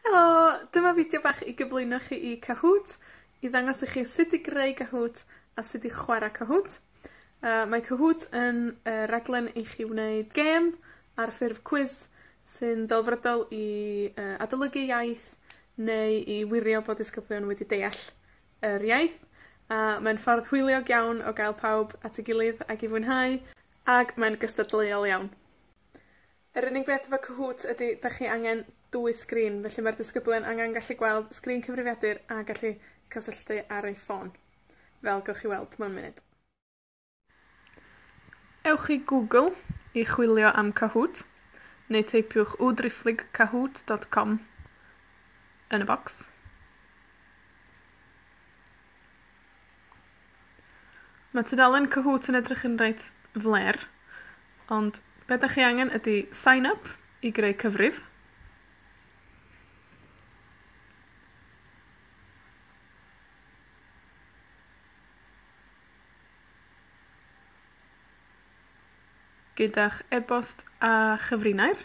Helo! Dyma fideo bach i gyflwyno chi i Kahoot, i ddangos i chi sut i greu Kahoot a sut i chwarae Kahoot. Mae Kahoot yn raglen i chi wneud gêm ar ffurf quiz sy'n delfrydol i adolygu iaith neu i wirio bod disgyblion wedi deall yr iaith. Mae'n ffordd hwyliog iawn o gael pawb at ei gilydd ac i fwynhau, ac mae'n gystadleuol iawn. Yr unig beth efo Kahoot ydy, da chi angen dwy sgrin, felly mae'r disgyblion angen gallu gweld sgrin cyfrifiadur a gallu cysylltu ar ei ffôn, fel gewch chi weld mewn munud. Ewch i Google i chwilio am Kahoot, neu teipiwch www.kahoot.com yn y bocs. Mae tudalen Kahoot yn edrych yn reit fler, ond be' da chi angen ydy sign up i greu cyfrif. Gyda'ch e-bost a chyfrinair.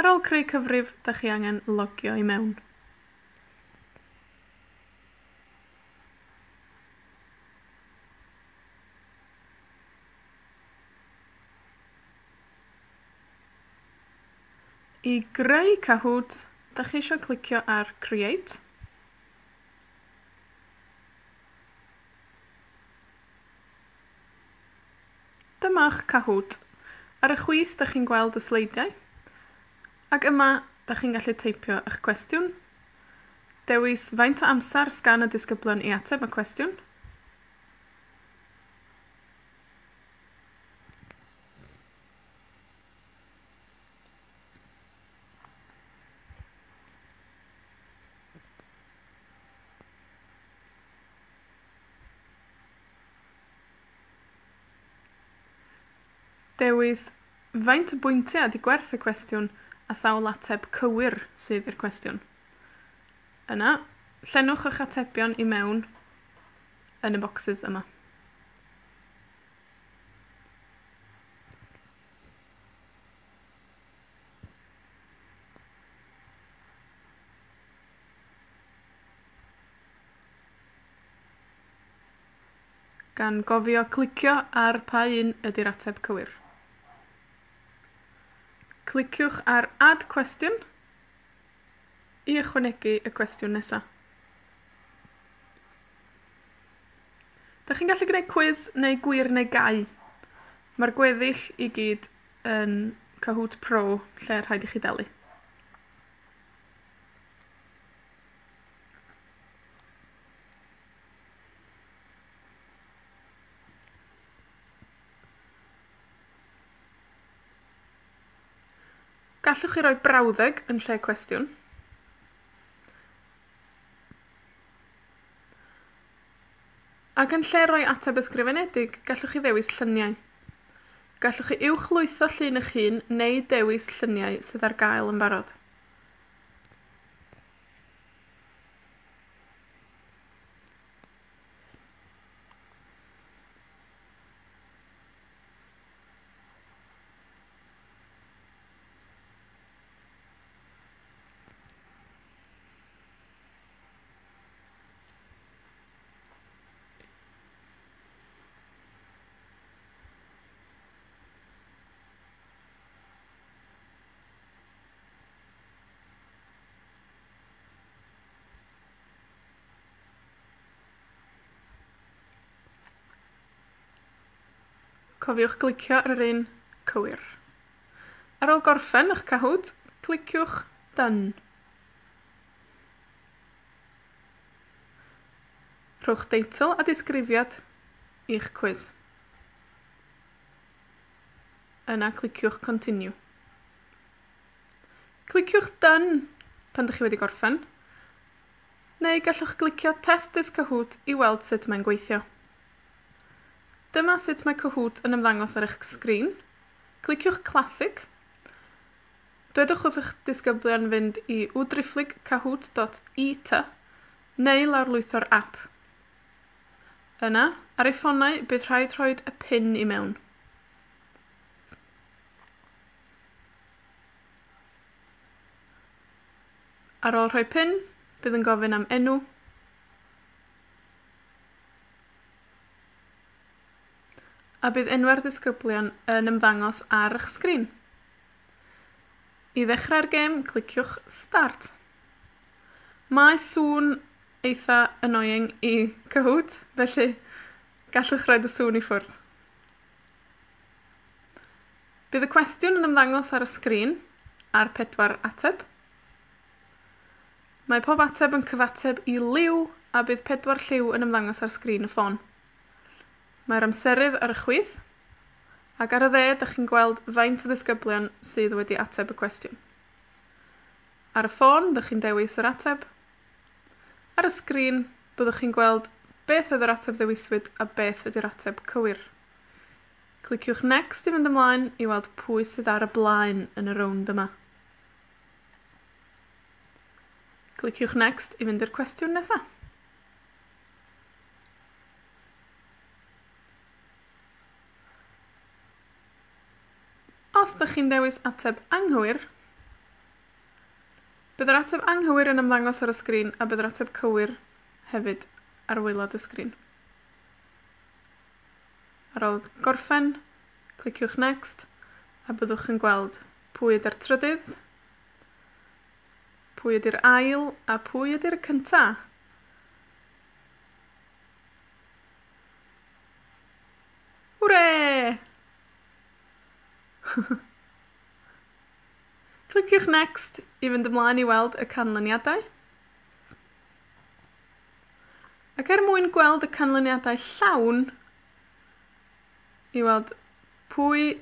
Ar ôl creu cyfrif, da chi angen logio i mewn. I greu Kahoot, da chi eisiau clicio ar Create. Dyma'ch Kahoot. Ar y chwith, da chi'n gweld y sleidiau, ac yma, da chi'n gallu teipio eich cwestiwn. Dewis faint o amser sgan y disgyblion i ateb y cwestiwn. Dewis faint o bwyntiau ydy gwerth y cwestiwn a sawl ateb cywir sydd i'r cwestiwn. Yna, llenwch eich atebion i mewn yn y bocsys yma. Gan gofio clicio ar pa un ydy'r ateb cywir. Cliciwch ar Add Question i ychwanegu y cwestiwn nesaf. Da chi'n gallu gwneud quiz neu gwir neu gau. Mae'r gweddill i gyd yn Kahoot Pro, lle rhaid i chi dalu. Gallwch chi roi brawddeg yn lle cwestiwn. Ac yn lle roi ateb ysgrifenedig, gallwch chi ddewis lluniau. Gallwch chi uwchlwytho llun eich hun neu dewis lluniau sydd ar gael yn barod. Cofiwch glicio ar yr un cywir. Ar ôl gorffen eich Kahoot, cliciwch Done. Rhowch deitl a disgrifiad i'ch quiz. Yna cliciwch Continue. Cliciwch Done pan ydych chi wedi gorffen, neu gallwch glicio Test this Kahoot i weld sut mae'n gweithio. Dyma sut mae Kahoot yn ymddangos ar eich sgrin. Cliciwch Classic. Dwedwch wrth eich disgyblion fynd i www.kahoot.it neu lawrlwytho'r app. Yna, ar ei ffonau, bydd rhaid rhoi y pin i mewn. Ar ôl rhoi pin, bydd yn gofyn am enw. A bydd enwau'r disgyblion yn ymddangos ar eich sgrin. I ddechrau'r gêm, cliciwch Start. Mae sŵn eitha annoying i Cahoot, felly gallwch roed y sŵn i ffwrdd. Bydd y cwestiwn yn ymddangos ar y sgrin ar 4 ateb. Mae pob ateb yn cyfateb i liw a bydd 4 lliw yn ymddangos ar sgrin y ffôn. Mae'r amserydd ar y chwith, ac ar y dde ydych chi'n gweld faint o ddisgyblion sydd wedi ateb y cwestiwn. Ar y ffôn, ydych chi'n dewis yr ateb. Ar y sgrin, byddwch chi'n gweld beth oedd yr ateb ddewiswyd a beth ydy'r ateb cywir. Cliciwch Next i fynd ymlaen i weld pwy sydd ar y blaen yn y rownd yma. Cliciwch Next i fynd i'r cwestiwn nesaf. Os ydych chi'n dewis ateb anghywir, bydd yr ateb anghywir yn ymddangos ar y sgrin a bydd yr ateb cywir hefyd ar waelod y sgrin. Ar ôl gorffen, cliciwch Next a byddwch yn gweld pwy ydy'r trydydd, pwy ydy'r ail a pwy ydy'r cynta. Hwrê! Cliciwch Next i fynd ymlaen i weld y canlyniadau. Ac er mwyn gweld y canlyniadau llawn, i weld pwy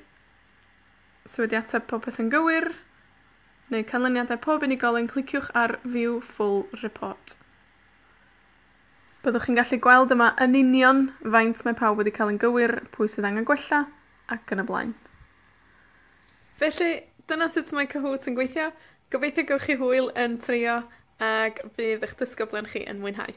sydd wedi ateb popeth yn gywir, neu canlyniadau pob unigolyn, cliciwch ar View Full Report. Byddwch chi'n gallu gweld yma yn union faint mae pawb wedi cael yn gywir, pwy sydd angen gwella, ac yn y blaen. Felly, dyna sut mae Cahoot yn gweithio. Gobeithio gewch chi hwyl yn trio, ac bydd eich disgyblion chi yn mwynhau.